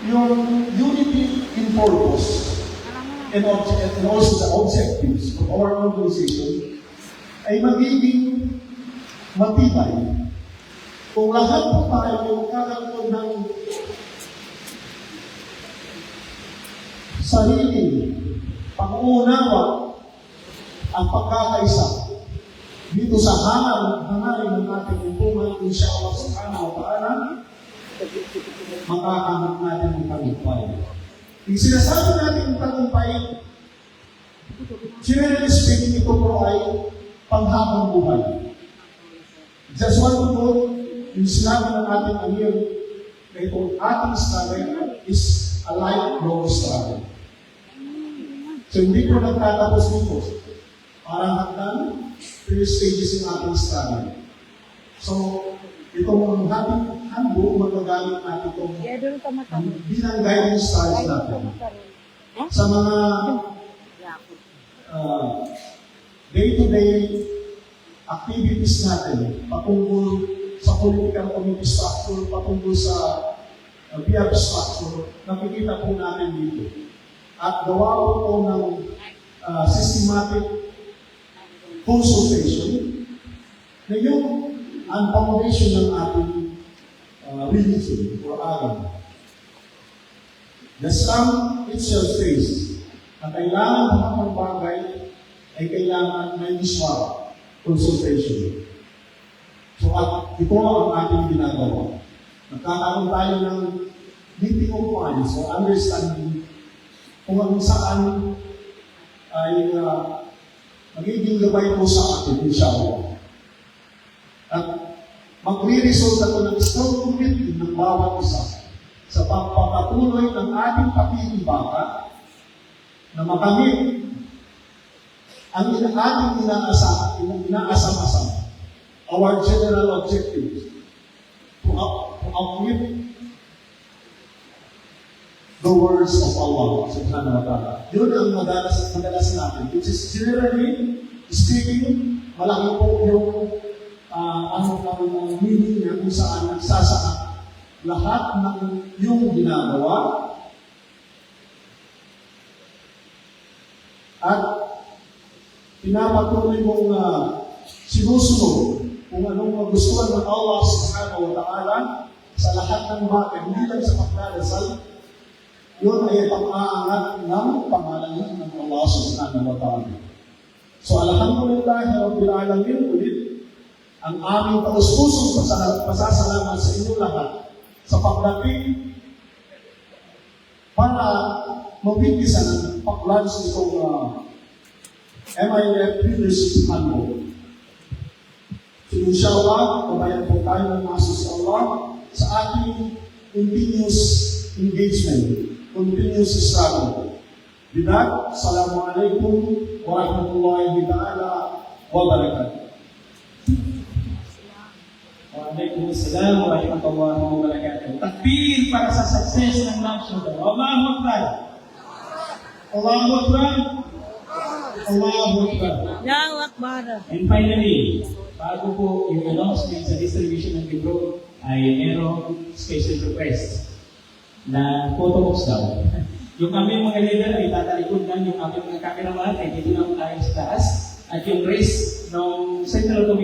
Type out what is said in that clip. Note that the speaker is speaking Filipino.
yung unity in purpose and also the objectives of our organization ay magiging matibay kung lahat po tayo ay magkakaroon ng sariling pag-uunawa at pagkakaisa dito sa hangarin ng ating hubungan, inshallah subhanahu wa ta'ala, makakamit natin ang tagumpay. Yung sinasabi natin ang tagumpay, generally speaking, ito po ay panghabang buhay. Just want to note, yung sinabi ng ating amir, na itong ating struggle is a lifelong struggle. So hindi po nagtatapos dito. Parang hagdan, 3 stages yung ating struggle. So, itong ating handbook, magagamit natin itong bilang guidance stars natin. Sa mga day-to-day activities natin, patungkol sa political committee structure, patungkol sa PR structure, nakikita po natin dito. At gawa po ng systematic consultation na yung ang foundation ng ating religion or alam. The Islam itself says na kailangan lahat ng bagay ay kailangan may miswa consultation. So at ito ang ating ginagawa. Nagkakaroon tayo ng meeting of minds or understanding kung ang saan ay magiging gabay po sa atin, inshallah. At magre-result ito ng strong commitment ng bawat isa sa pagpapatuloy ng ating pakikibaka na makamit ang ating inaasam-asam, our general objective to uplift the words of Allah subhanahu wa ta'ala. Yun ang madalas natin, which is generally speaking, malaki po yung meaning niya kung saan nagsasaka lahat ng yung ginagawa at pinapatuloy mong sinusunod kung anong magustuhan ng Allah subhanahu wa ta'ala sa lahat ng bagay, hindi lang sa pagdarasal, yun ay pang-aangat ng pangalan ng Allah subhanahu wa ta'ala. So, alhamdulillah, Rabbil Alamin, ulit, ang aming taus-pusong pasasalamat sa inyo lahat sa pagdating para mabigkisan ang pag-launch itong MIF Leadership Handbook. So, inshallah, kabayan po tayo ng maso sa Allah sa ating continuous engagement, continuous struggle. With that, Assalamualaikum warahmatullahi ta'ala wabarakatuh. Waalaikumsalam warahmatullahi wabarakatuh. Takbir para sa success ng launch nito. Allahu Akbar. Allahu Akbar. Allahu Akbar. Allahu Akbar. And finally, bago po yung announcement sa distribution ng libro ay merong special request na photo daw. Yung aming mga leader ay tatalikod lang, yung aming mga cameraman ay dito lang tayo sa taas, at yung rest ng Central Committee